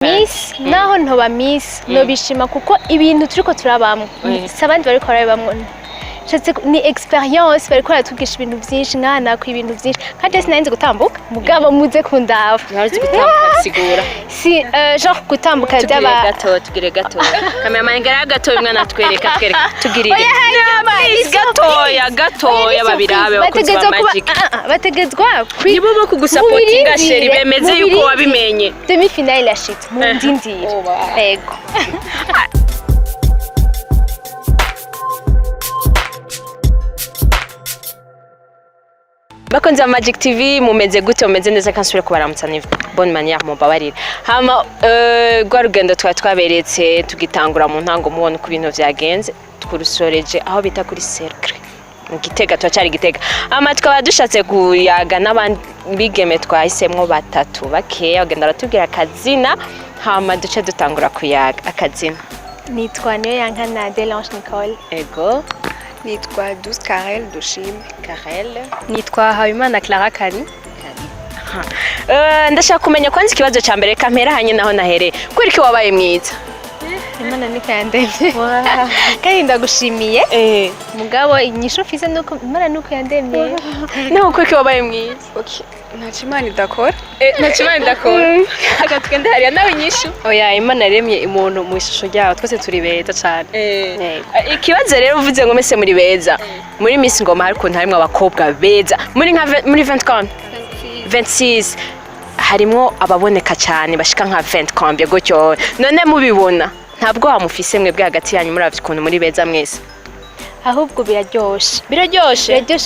Miss naho ntoba Miss no bishima kuko ibintu turiko turabamwe sabandi bariko barabamwe ni experience bariko baratubwisha ibintu byinshi nkana ku ibintu byinshi kandi sinanze gutambuka mugabo muze kundava nari gutambuka sigura si genre gutambuka byaba tugire gato kamera mangera gato bimwe natwereka tugirire gatoya babirabe bakuza magic bategezwa nibo bo kugusapotinga sheri bemeze yuko wabimenye demi finale la shit mu ndindira yego Bakonza Magic TV mumeze gute umeze neza kansubire kubaramutsa ni bonne manière mubabarira hama gwa rugendo twaberetse tugitangura mu ntango mubona ku bintu vyagenze tkurusoreje aho bita kuri cercle Gitega twacari Gitega ama twaba dushatse kuyaga n'abandi bigeme twahisemwo batatu bakeya bagenda batubwira akazina hama duce dutangura kuyaga akazina nitwa niyo yankana Delange Nicole ego nitwa Douce Karel Dushime Karel nitwa Habimana Clara Kari ndashaka kumenya kwanza ikibazo ca mbere kampera hanye naho nahere kwiriki wabaye mwiza Imana nikandemye kandi ndagushimiye mugabo inyisho mfise nuko Imana nuko yandemye naho kwiriki wabaye mwiza okay Nachimana idakora Nachimana idakora agatwende hariya nawe inyishu oya Imana yaremye umuntu mu ishusho ryawe twese turi beza cyane ikibazo rero uvuze ngo mese muri beza muri Miss Ngoma hari kuntu harimwe abakobwa beza muri 26 harimo ababoneka cyane bashika nka 20 combien gutyo none mubibona ntabwo wamufise mwe bwe hagati yanyu muri avyukuntu muri beza mwese ahubwo biraryoshe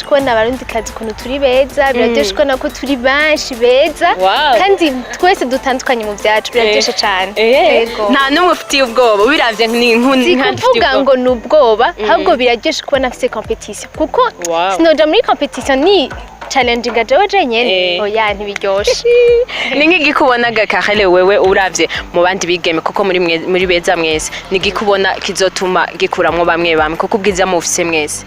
kubona abarundi kazi kuntu turi beza biraryoshe kubona ko turi banshi beza kandi twese dutandukanye mu byacu biraryoshe cyane yego nta numwe ufitiye ubwoba biravye nk'inkundi kuvuga ngo nubwoba ahubwo biraryoshe kubona afise competition kuko sinoja muri competition ni challenging ajewe jenyene oya ntibiryoshe ni nk'igikubonaga Karel wewe uravye mu bandi bigeme kuko muri beza mwese ni gikubona kizotuma gikuramwo bamwe kuko ubwiza mufise mwese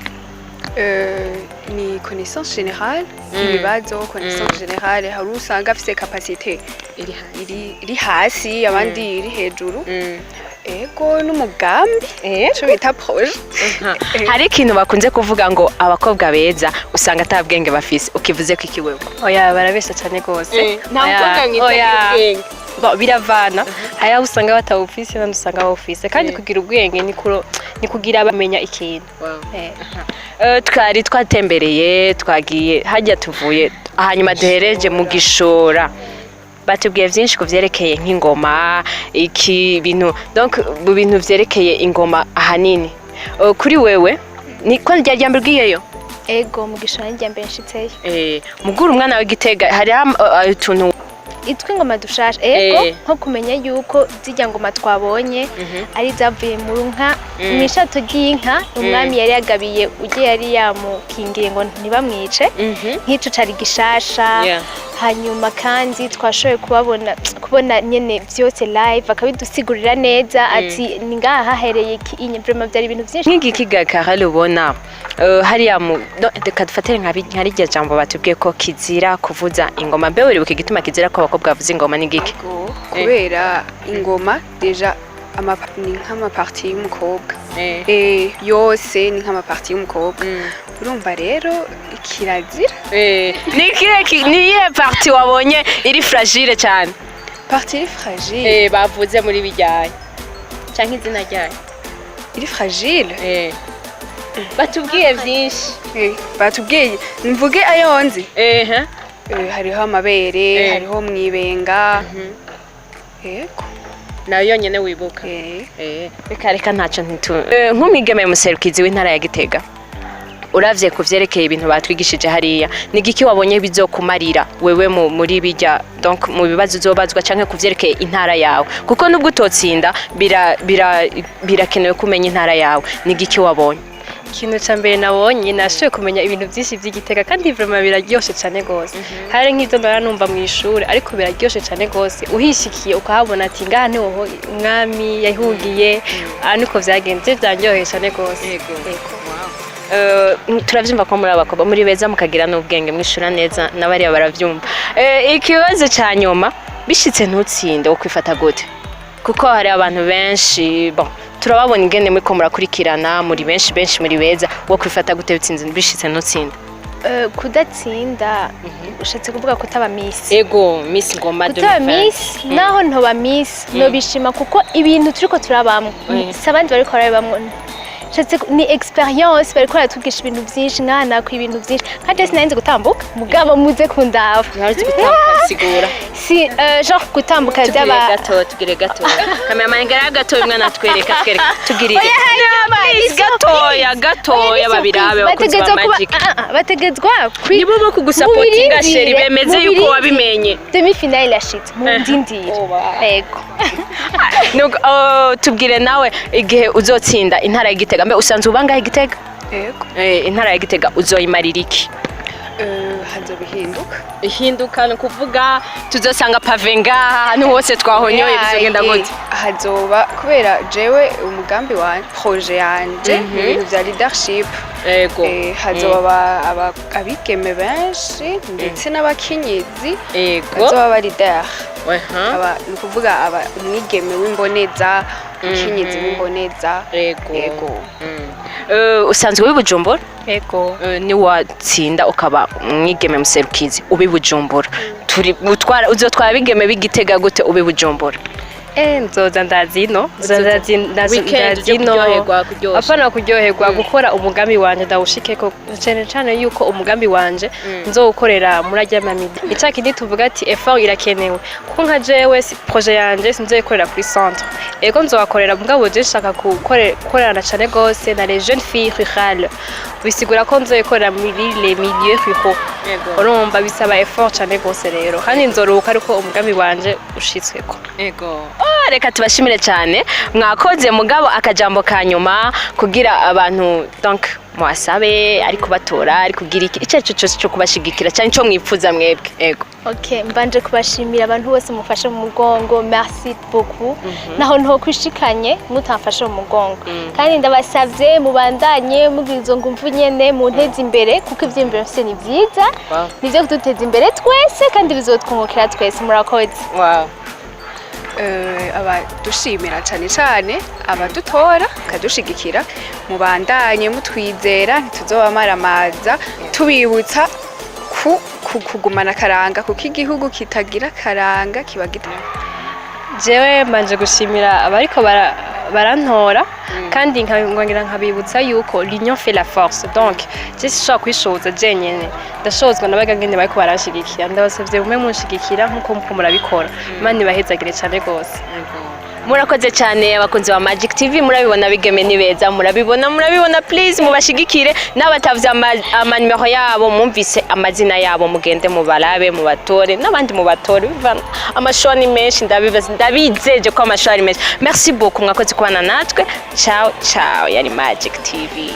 ni connaissance générale ibibazo connaissance générale hari usanga afise capacité iri hasi abandi iri hejuru ego n'umugambi cyo bita projet hari ikintu bakunze kuvuga ngo abakobwa beza usanga atabwenge bafise ukivuze ko iki wewe oya barabesha cyane gose nta mukobwa mwita ubwenge biravana hari aho usanga batawufise n'andi usanga bawufise kandi kugira ubwenge ni kugira bamenya ikintu twari twatembereye twagiye hajya tuvuye hanyuma duhereje mu gishora batubwiye byinshi kuvyerekeye nk'ingoma iki bintu donc mu bintu vyerekeye ingoma ahanini kuri wewe ni ko ryambere bwiyeyo ego mu gishora ryambere nshitseyo mugura umwana w'Igitega hari utuntu itwe ngoma dushasha ego nko kumenya yuko zijya ngoma twabonye ari zavuye mu nka mishato ry'inka umwami yari yagabiye ugiye yari yamukingiye ngo ntibamwice nk'ico cari gishasha hanyuma kandi twashoboye kubona nyene byose live akabidusigurira neza ati ningaha hahereye vraiment byari ibintu byinshi nk'iki Karel ubona hariya reka dufatire nka rirya jambo batubwiye ko kizira kuvuza ingoma mbe uribuka igituma kizira ko abakobwa bavuza ingoma ni giki kubera ingoma deja ni nk'amaparti y'umukobwa yose ni nk'amaparti y'umukobwa urumva rero kirazira ni iyihe parti wabonye iri fragile cyane parti iri fragile bavuze muri bijyanye cyangwa izina ryayo iri fragile batubwiye byinshi batubwiye mvuge ayo nzi hariho amabere hariho mwibenga yego nayo yonyene wibuka reka ntacyo nk'umwigeme muserukizi w'intara ya Gitega uravye kuvyerekeye ibintu batwigishije hariya ni giki wabonye bizokumarira wewe muri bijya donc mu bibazo uzobazwa canke kuvyerekeye intara yawe kuko nubwo utotsinda birakenewe kumenya intara yawe ni giki wabonye ikintu cya mbere nabonye nashoboye kumenya ibintu byinshi by'Igitega kandi vraiment biraryoshe cyane gose hari nk'ibyo ndara numva mu ishuri ariko biraryoshe cyane gose uhishikiye ukahabona ati ngaha niho umwami yahugiye niko vyagenze byanyoheye cyane gose turavyumva ko muri abakobwa muri beza mukagira n'ubwenge mwishura neza n'abari baravyumva ikibazo cya nyuma bishitse ntutsinde wo kwifata gute kuko hari abantu benshi bon turababona ingene muri ko murakurikirana muri benshi muri beza wo kwifata gute bitsinze bishitse ntutsinde kudatsinda ushatse kuvuga ko utaba miss ego miss ngoma kutaba miss naho ntoba miss no bishima kuko ibintu turiko turabamwe sabandi bariko barabamwe ni experience bariko baratubwisha ibintu byinshi nkana ku ibintu byinshi kandi sinanze gutambuka mugabo muze kundava nari gutambuka sigura si genre gutambuka byaba tugire gato kamera mangara gato imwe natwereka tugirire gatoya babirabe bakunze ba magic bategezwa nibo bo kugusupportinga sheri bemeze yuko wabimenye demi finale yashitse mu ndindire yego nuko tubwire nawe igihe uzotsinda intara y'Igitega mbe usanzwe ubangahe Igitega yego intara y'Igitega uzoyimarira iki ihinduka no kuvuga tuzosanga pave ngaha ahantu hose twahonyoye bizogenda gute hazoba kubera jewe umugambi wa projet yanje ibintu bya leadership yego hazoba abigeme benshi ndetse n'abakenyezi yego bazoba bari there ni kuvuga umwigeme w'imboneza umukenyezi w'imboneza yego usanzwe w'ibujumbura yego ni watsinda ukaba umwigeme muserukizi ubibujumbura uzotwara bigeme b'Igitega gute ubibujumbura nzoza ndazino apana kuryoherwa gukora umugambi wanje ndawushikeko cyane yuko umugambi wanje nzowukorera muri ajya mamidi icakindi tuvuga ati effort irakenewe kuko nka jewe projet yanje sinzoyikorera kuri centre ego nzowakorera mugabo je nshaka gukorerana cyane gose na les jeunes filles rurales bisigura ko nzoyikorera muri les milieux ruraux urumva bisaba effort cyane gose rero kandi nzoruhuka ariko umugambi wanje ushitsweko ego reka tubashimire cyane mwakoze mugabo akajambo kanyuma kugira abantu donc mwasabe ariko batora ariko kugira iki icyo cyose cyo kubashigikira cyane cyo mwipfuza mwebwe ego okay mbanje kubashimira abantu bose mufashe mu mugongo merci beaucoup naho nto kwishikanye mutamfashe mu mugongo kandi ndabasavye mubandanye mugirizo ngumvu nyene mu ntezi imbere kuko ivy'imbere byose ni byiza nivyo kuduteza imbere twese kandi bizotwungukira twese murakoze abadushimira cyane abadutora kadushigikira mubandanye mutwizera ntituzobamaramaza tubibutsa kugumana karanga kuko igihugu kitagira karanga kiba gitanga jewe mbanje gushimira abariko barantora kandi nkongera nkabibutsa yuko l'union fait la force donc je suis kwishoza jenyene ndashozwa nabaga ngene bariko barashigikira ndabasavye umwe munshigikira nkuko murabikora imana ibahezagire cyane gose murakoze cyane abakunzi ba Magic TV murabibona bigeme ni beza murabibona please mubashigikire n'abatavye amanimero yabo mumvise amazina yabo mugende mubarabe mubatore n'abandi mubatore bivana amashoni menshi ndabizeje ko amashoni menshi merci beaucoup mwakoze kubana natwe ciao yari Magic TV